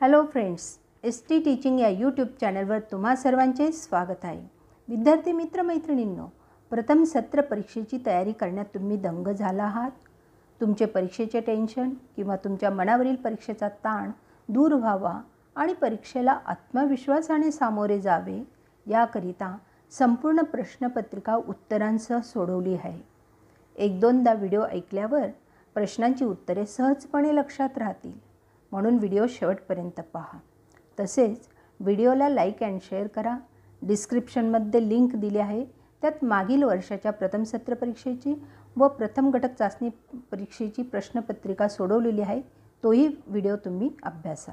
Hello friends, ST teaching या YouTube चॅनलवर तुम्हा सर्वांचे स्वागत आहे. विद्यार्थी मित्रमैत्रिणींनो, प्रथम सत्र परीक्षेची तयारी करण्यात तुम्ही दंग झाला आहात. तुमचे परीक्षेचे टेन्शन किंवा तुमच्या मनावरील परीक्षेचा ताण दूर व्हावा आणि परीक्षेला आत्मविश्वासाने सामोरे जावे याकरिता संपूर्ण प्रश्नपत्रिका उत्तरांसह सोडवली आहे. एक दोनदा व्हिडिओ ऐकल्यावर प्रश्नांची उत्तरे सहजपणे लक्षात राहतील. म्हणून व्हिडिओ शेवटपर्यंत पहा. तसेच व्हिडिओला लाईक अँड शेअर करा. डिस्क्रिप्शनमध्ये लिंक दिली आहे, त्यात मागील वर्षाच्या प्रथम सत्र परीक्षेची व प्रथम घटक चाचणी परीक्षेची प्रश्नपत्रिका सोडवलेली आहे. तोही व्हिडिओ तुम्ही अभ्यासा.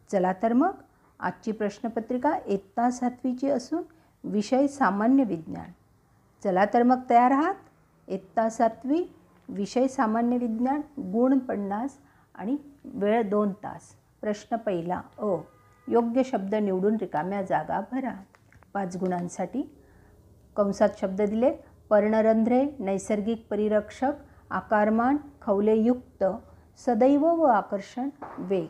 चला तर मग आजची प्रश्नपत्रिका इयत्ता 7वीची असून विषय सामान्य विज्ञान. चला तर मग तयार आहात? इयत्ता 7वी, विषय सामान्य विज्ञान, गुण 50 आणि वेळ 2 तास. प्रश्न पहिला अ. योग्य शब्द निवडून रिकाम्या जागा भरा. 5 गुणांसाठी कंसात शब्द दिले: पर्णरंध्रे, नैसर्गिक परिरक्षक, आकारमान, खवलेयुक्त, सदैव व आकर्षण, वेग.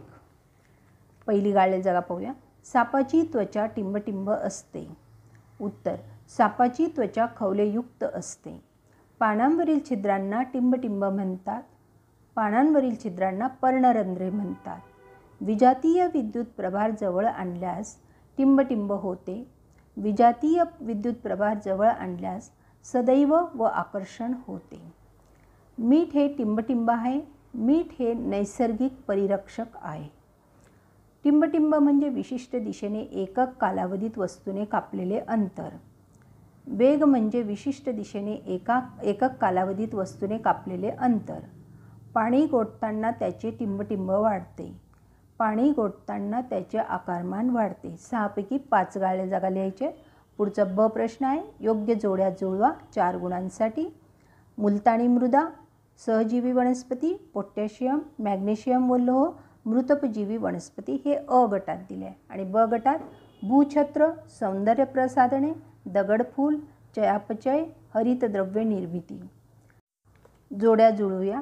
पहिली गाळलेली जागा पाहूया. सापाची त्वचा टिंबटिंब असते. उत्तर: सापाची त्वचा खवलेयुक्त असते. पानांवरील छिद्रांना टिंबटिंब म्हणतात. पानांवरील छिद्रांना पर्णरंध्रे म्हणतात. विजातीय विद्युत प्रभार जवळ आणल्यास टिंबटिंब होते. विजातीय विद्युत प्रभार जवळ आणल्यास सदैव व आकर्षण होते. मीठ हे टिंबटिंब आहे. मीठ हे नैसर्गिक परिरक्षक आहे. टिंबटिंब म्हणजे विशिष्ट दिशेने एकक कालावधीत वस्तूने कापलेले अंतर. वेग म्हणजे विशिष्ट दिशेने एकक कालावधीत वस्तूने कापलेले अंतर. पाणी गोठताना त्याचे टिंबटिंब वाढते. पाणी गोठताना त्याचे आकारमान वाढते. 6 पैकी 5 गाळ्या जागा लिहायचे. पुढचा ब प्रश्न आहे. योग्य जोड्या जुळवा 4 गुणांसाठी. मुलतानी मृदा, सहजीवी वनस्पती, पोटॅशियम, मॅग्नेशियम व लोह, मृतपजीवी वनस्पती हे अ गटात दिले आहे. आणि ब गटात भूछत्र, सौंदर्य प्रसाधने, दगडफूल, चयापचय, हरितद्रव्य निर्मिती. जोड्या जुळवूया.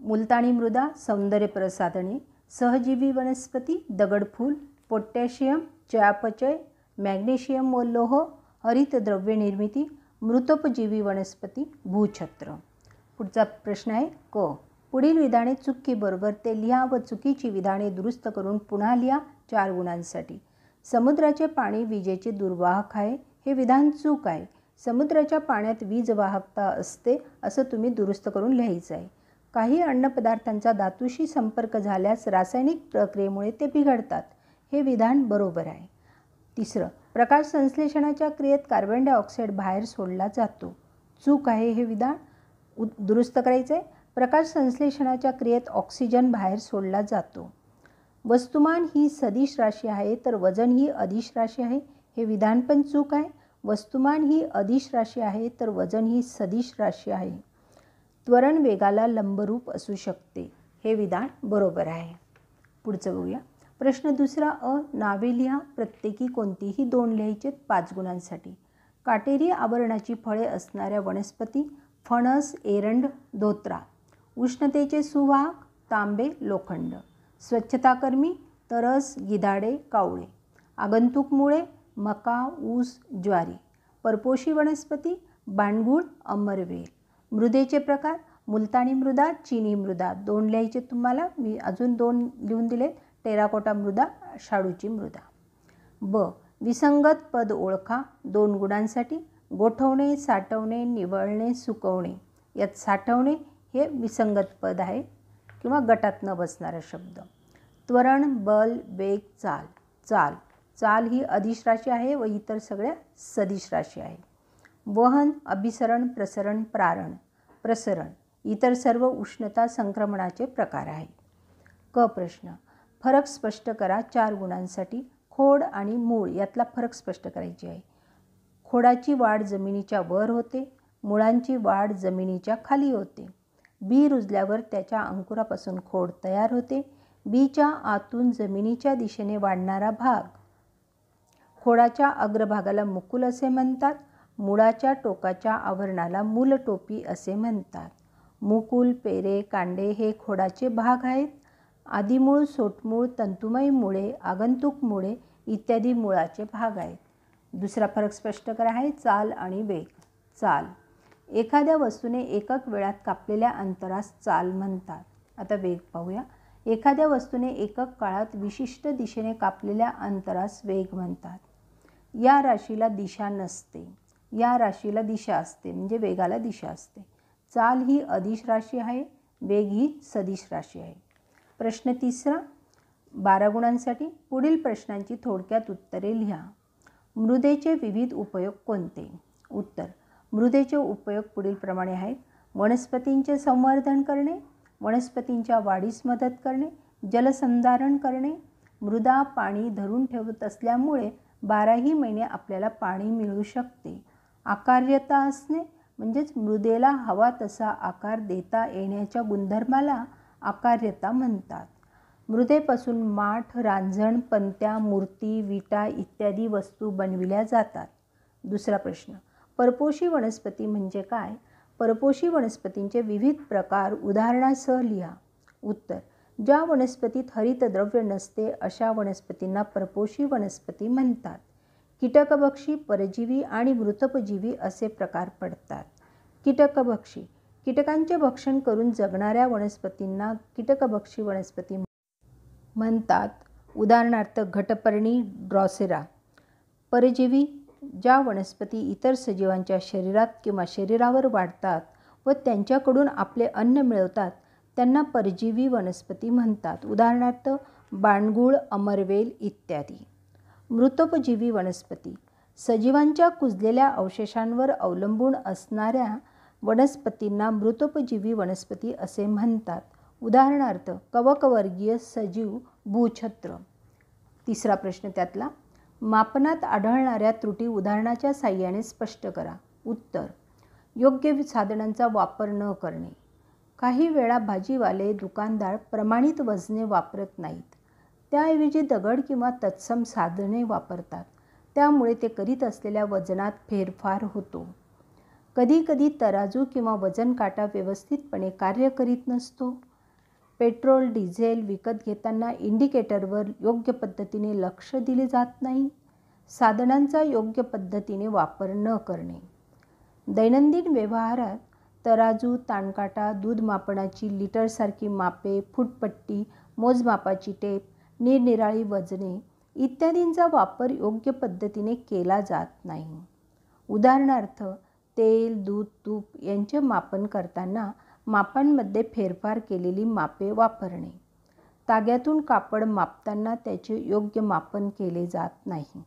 मुलतानी मृदा, सौंदर्य प्रसाधने, सहजीवी वनस्पती, दगडफूल, पोटॅशियम, चयापचय, मॅग्नेशियम व लोह, हरितद्रव्य निर्मिती, मृतोपजीवी वनस्पती, भूछत्र. पुढचा प्रश्न आहे क. पुढील विधाने चुकीबरोबर ते लिहा व चुकीची विधाने दुरुस्त करून पुन्हा लिहा 4 गुणांसाठी. समुद्राचे पाणी विजेचे दुर्वाहक आहे. हे विधान चूक आहे. समुद्राच्या पाण्यात वीज वाहकता असते असं तुम्ही दुरुस्त करून लिहायचं आहे. काही अन्नपदार्थांचा धातूशी संपर्क झाल्यास रासायनिक प्रक्रियेमुळे ते बिघडतात. हे विधान बरोबर आहे. तिसरं, प्रकाश संश्लेषणाच्या क्रियेत कार्बन डायऑक्साईड बाहेर सोडला जातो. चूक आहे. हे विधान दुरुस्त करायचं आहे. प्रकाश संश्लेषणाच्या क्रियेत ऑक्सिजन बाहेर सोडला जातो. वस्तुमान ही सदिश राशी आहे तर वजन ही अदिश राशी आहे. हे विधान पण चूक आहे. वस्तुमान ही अदिश राशी आहे तर वजन ही सदिश राशी आहे. त्वरण वेगाला लंबरूप असू शकते. हे विधान बरोबर आहे. पुढचं बघूया. प्रश्न दुसरा अ. नावे लिहा. प्रत्येकी कोणतीही 2 लिहायचे 5 गुणांसाठी. काटेरी आवरणाची फळे असणाऱ्या वनस्पती: फणस, एरंड, धोत्रा. उष्णतेचे सुवाहक: तांबे, लोखंड. स्वच्छताकर्मी: तरस, गिधाडे, कावळे. आगंतुक मुळे: मका, ऊस, ज्वारी. परपोषी वनस्पती: बांडगुळ, अमरवेल. मृदेचे प्रकार: मुलतानी मृदा, चिनी मृदा. 2 लिहायचे तुम्हाला. मी अजून 2 लिहून दिले: टेराकोटा मृदा, शाडूची मृदा. ब. विसंगत पद ओळखा 2 गुणांसाठी. गोठवणे, साठवणे, निवळणे, सुकवणे. यात साठवणे हे विसंगत पद आहे किंवा गटात न बसणारा शब्द. त्वरण, बल, वेग, चाल. चाल चाल ही अदिश राशी आहे व इतर सगळ्या सदिश राशी आहे. वहन, अभिसरण, प्रसरण, प्रारण. प्रसरण इतर सर्व उष्णता संक्रमणाचे प्रकार आहेत. क. प्रश्न. फरक स्पष्ट करा 4 गुणांसाठी. खोड आणि मूळ यातला फरक स्पष्ट करायची आहे. खोडाची वाढ जमिनीच्या वर होते. मुळांची वाढ जमिनीच्या खाली होते. बी रुजल्यावर त्याच्या अंकुरापासून खोड तयार होते. बीच्या आतून जमिनीच्या दिशेने वाढणारा भाग. खोडाच्या अग्रभागाला मुकुल असे म्हणतात. मुळाच्या टोकाच्या आवरणाला मूलटोपी असे म्हणतात. मुकुल, पेरे, कांडे हे खोडाचे भाग आहेत. आदिमूळ, सोटमूळ, तंतुमय मुळे, आगंतुक मुळे इत्यादी मुळाचे भाग आहेत. दुसरा फरक स्पष्ट करा आहे चाल आणि वेग. चाल, एखाद्या वस्तूने एकक वेळात कापलेल्या अंतरास चाल म्हणतात. आता वेग पाहूया. एखाद्या वस्तूने एकक काळात विशिष्ट दिशेने कापलेल्या अंतरास वेग म्हणतात. या राशीला दिशा नसते, या राशीला दिशा असते, म्हणजे वेगाला दिशा असते. चाल ही अदिश राशी आहे, वेग ही सदिश राशी आहे. प्रश्न तिसरा 12 गुणांसाठी. पुढील प्रश्नांची थोडक्यात उत्तरे लिहा. मृदेचे विविध उपयोग कोणते? उत्तर: मृदेचे उपयोग पुढीलप्रमाणे आहेत. वनस्पतींचे संवर्धन करणे, वनस्पतींच्या वाढीस मदत करणे, जलसंधारण करणे. मृदा पाणी धरून ठेवत असल्यामुळे 12ही महिने आपल्याला पाणी मिळू शकते. आकार्यता असणे, म्हणजेच मृदेला हवा तसा आकार देता येण्याच्या गुणधर्माला आकार्यता म्हणतात. मृदेपासून माठ, रांजण, पंत्या, मूर्ती, विटा इत्यादी वस्तू बनविल्या जातात. दुसरा प्रश्न, परपोषी वनस्पती म्हणजे काय? परपोषी वनस्पतींचे विविध प्रकार उदाहरणासह लिहा. उत्तर: ज्या वनस्पतीत हरितद्रव्य नसते अशा वनस्पतींना परपोषी वनस्पती म्हणतात. कीटकभक्षी, परजीवी आणि मृतपजीवी असे प्रकार पडतात. कीटकभक्षी, कीटकांचे भक्षण करून जगणाऱ्या वनस्पतींना कीटकभक्षी वनस्पती म्हणतात. उदाहरणार्थ घटपर्णी, ड्रॉसेरा. परजीवी, ज्या वनस्पती इतर सजीवांच्या शरीरात किंवा शरीरावर वाढतात व त्यांच्याकडून आपले अन्न मिळवतात त्यांना परजीवी वनस्पती म्हणतात. उदाहरणार्थ बाणगुळ, अमरवेल इत्यादी. मृतोपजीवी वनस्पती, सजीवांच्या कुजलेल्या अवशेषांवर अवलंबून असणाऱ्या वनस्पतींना मृतोपजीवी वनस्पती असे म्हणतात. उदाहरणार्थ कवकवर्गीय सजीव, भूछत्र. तिसरा प्रश्न त्यातला, मापनात आढळणाऱ्या त्रुटी उदाहरणाच्या साहाय्याने स्पष्ट करा. उत्तर: योग्य साधनांचा वापर न करणे. काही वेळा भाजीवाले, दुकानदार प्रमाणित वजने वापरत नाहीत. त्याऐवजी दगड किंवा तत्सम साधने वापरतात. त्यामुळे ते करीत असलेल्या वजनात फेरफार होतो. कधीकधी तराजू किंवा वजन काटा व्यवस्थितपणे कार्य करीत नसतो. पेट्रोल, डिझेल विकत घेताना इंडिकेटरवर योग्य पद्धतीने लक्ष दिले जात नाही. साधनांचा योग्य पद्धतीने वापर न करणे. दैनंदिन व्यवहारात तराजू, ताणकाटा, दूध मापनाची लिटरसारखी मापे, फूटपट्टी, मोजमापाची टेप, निरनिराळी वजने इत्यादींचा वापर योग्य पद्धतीने केला जात नाही. उदाहरणार्थ तेल, दूध, तूप यांचे मापन करताना मापांमध्ये फेरफार केलेली मापे वापरणे. ताग्यातून कापड मापताना त्याचे योग्य मापन केले जात नाही.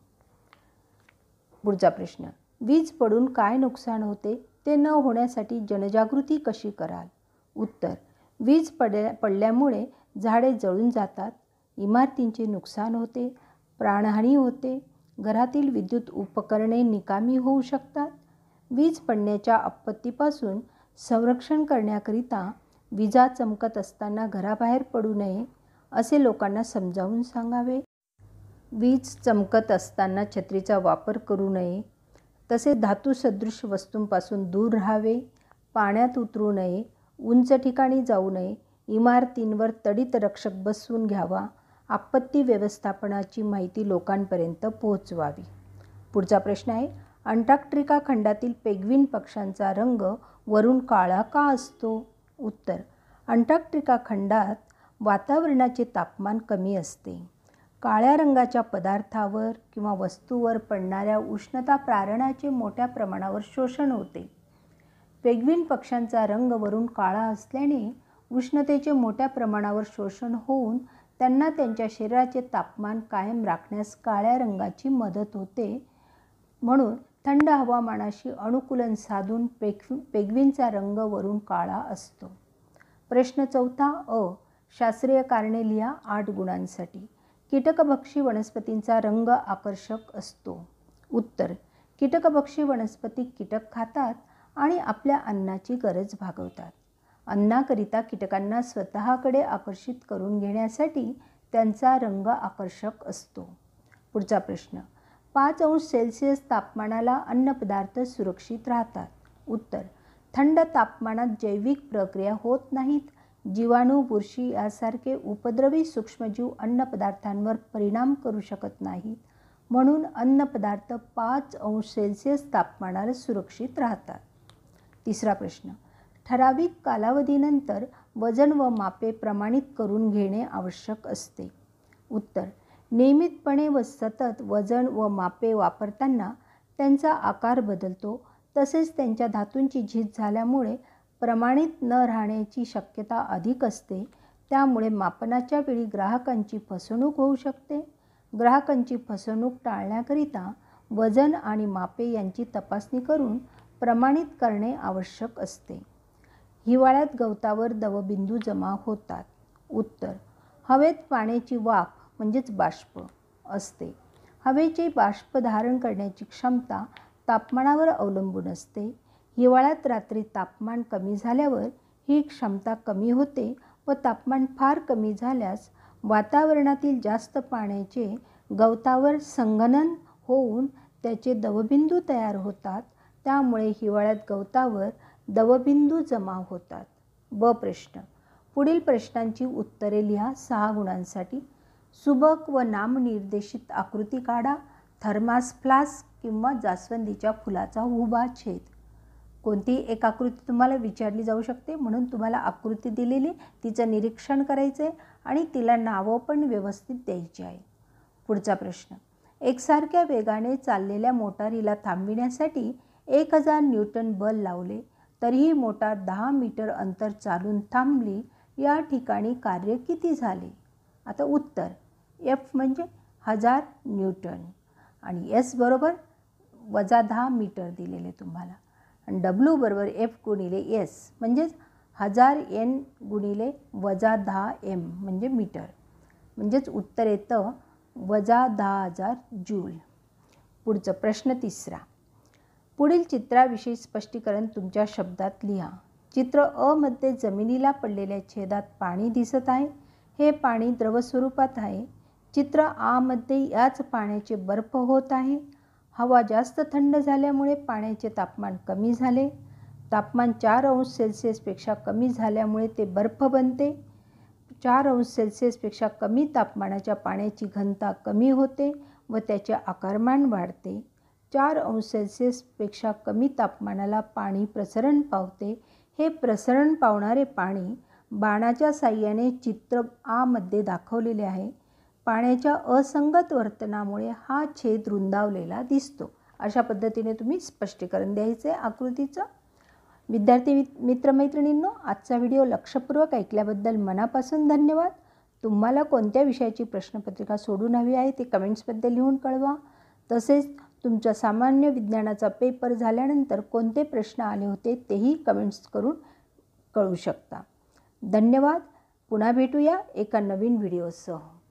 पुढचा प्रश्न, वीज पडून काय नुकसान होते ते न होण्यासाठी जनजागृती कशी कराल? उत्तर: वीज पडल्यामुळे झाडे जळून जातात, इमारतींचे नुकसान होते, प्राणहानी होते, घरातील विद्युत उपकरणे निकामी होऊ शकतात. वीज पडण्याच्या आपत्तीपासून संरक्षण करण्याकरिता विजा चमकत असताना घराबाहेर पडू नये असे लोकांना समजावून सांगावे. वीज चमकत असताना छत्रीचा वापर करू नये. तसेच धातुसदृश वस्तूंपासून दूर राहावे. पाण्यात उतरू नये. उंच ठिकाणी जाऊ नये. इमारतींवर तडित रक्षक बसवून घ्यावा. आपत्ती व्यवस्थापनाची माहिती लोकांपर्यंत पोहोचवावी. पुढचा प्रश्न आहे, अंटार्क्टिका खंडातील पेंग्विन पक्ष्यांचा रंग वरून काळा का असतो? उत्तर: अंटार्क्टिका खंडात वातावरणाचे तापमान कमी असते. काळ्या रंगाच्या पदार्थावर किंवा वस्तूवर पडणाऱ्या उष्णता प्रारणाचे मोठ्या प्रमाणावर शोषण होते. पेंग्विन पक्ष्यांचा रंग वरून काळा असल्याने उष्णतेचे मोठ्या प्रमाणावर शोषण होऊन त्यांना त्यांच्या शरीराचे तापमान कायम राखण्यास काळ्या रंगाची मदत होते. म्हणून थंड हवामानाशी अनुकूलन साधून पेंग्विनचा रंग वरून काळा असतो. प्रश्न चौथा अ, शास्त्रीय कारणे लिहा 8 गुणांसाठी. कीटकभक्षी वनस्पतींचा रंग आकर्षक असतो. उत्तर: कीटकभक्षी वनस्पती कीटक खातात आणि आपल्या अन्नाची गरज भागवतात. अन्नाकरिता कीटकांना स्वतःकडे आकर्षित करून घेण्यासाठी त्यांचा रंग आकर्षक असतो. पुढचा प्रश्न, 5 अंश सेल्सिअस तापमानाला अन्नपदार्थ सुरक्षित राहतात. उत्तर: थंड तापमानात जैविक प्रक्रिया होत नाहीत जीवाणू, बुरशी यासारखे उपद्रवी सूक्ष्मजीव अन्नपदार्थांवर परिणाम करू शकत नाहीत, म्हणून अन्नपदार्थ 5 अंश सेल्सिअस तापमानावर सुरक्षित राहतात. तिसरा प्रश्न, ठराविक कालावधीनंतर वजन व मापे प्रमाणित करून घेणे आवश्यक असते. उत्तर, नियमितपणे व सतत वजन व मापे वापरताना त्यांचा आकार बदलतो, तसेच त्यांच्या धातूंची झीज झाल्यामुळे प्रमाणित न राहण्याची शक्यता अधिक असते. त्यामुळे मापनाच्या वेळी ग्राहकांची फसवणूक होऊ शकते. ग्राहकांची फसवणूक टाळण्याकरिता वजन आणि मापे यांची तपासणी करून प्रमाणित करणे आवश्यक असते. हिवाळ्यात गवतावर दवबिंदू जमा होतात. उत्तर, हवेत पाण्याची वाफ म्हणजेच बाष्प असते. हवेचे बाष्प धारण करण्याची क्षमता तापमानावर अवलंबून असते. हिवाळ्यात रात्री तापमान कमी झाल्यावर ही क्षमता कमी होते व तापमान फार कमी झाल्यास वातावरणातील जास्त पाण्याचे गवतावर संघनन होऊन त्याचे दवबिंदू तयार होतात. त्यामुळे हिवाळ्यात गवतावर दवबिंदू जमा होतात. ब प्रश्न, पुढील प्रश्नांची उत्तरे लिहा 6 गुणांसाठी. सुबक व नामनिर्देशित आकृती काढा. थर्मास फ्लास्क किंवा जास्वंदीच्या फुलाचा उभा छेद. कोणती एक आकृती तुम्हाला विचारली जाऊ शकते, म्हणून तुम्हाला आकृती दिलेली तिचं निरीक्षण करायचे आणि तिला नावं पण व्यवस्थित द्यायची आहे. पुढचा प्रश्न, एकसारख्या वेगाने चाललेल्या मोटारीला थांबविण्यासाठी 1000 न्यूटन बल लावले, तरीही मोटार 10 मीटर अंतर चालून थांबली. या ठिकाणी कार्य किती झाले? आता उत्तर, F म्हणजे 1000 न्यूटन आणि S बरोबर -10 मीटर दिलेले तुम्हाला, आणि W बरोबर F गुणिले S म्हणजेच 1000 N गुणिले -10 M म्हणजे मीटर, म्हणजेच उत्तर येतं -10,000 जूल. पुढचं प्रश्न तिसरा, पुढील चित्राविषयी स्पष्टीकरण तुमच्या शब्दात लिहा. चित्र अ मध्ये जमिनीला पडलेल्या छेदात पाणी दिसत आहे. हे पाणी द्रव स्वरूपात आहे. चित्र आ मध्ये याच पाण्याचे बर्फ होत आहे. हवा जास्त थंड झाल्यामुळे पाण्याचे तापमान कमी झाले. तापमान 4 अंश सेल्सिअसपेक्षा कमी झाल्यामुळे ते बर्फ बनते. 4 अंश सेल्सिअसपेक्षा कमी तापमानाच्या पाण्याची घनता कमी होते व त्याचे आकारमान वाढते. 4 अंश सेल्सिअसपेक्षा कमी तापमानाला पाणी प्रसरण पावते. हे प्रसरण पावणारे पाणी बाणाच्या साहाय्याने चित्र आ मध्ये दाखवलेले आहे. पाण्याच्या असंगत वर्तनामुळे हा छेद रुंदावलेला दिसतो. अशा पद्धतीने तुम्ही स्पष्टीकरण द्यायचे आकृतीचं. विद्यार्थी मित्रमैत्रिणींनो, आजचा व्हिडिओ लक्षपूर्वक ऐकल्याबद्दल मनापासून धन्यवाद. तुम्हाला कोणत्या विषयाची प्रश्नपत्रिका सोडून हवी आहे ते कमेंट्समध्ये लिहून कळवा. तसेच तुमचा सामान्य विज्ञानाचा पेपर झाल्यानंतर कोणते प्रश्न आले होते तेही कमेंट्स करून कळवू शकता. धन्यवाद. पुन्हा भेटूया एका नवीन व्हिडिओसह.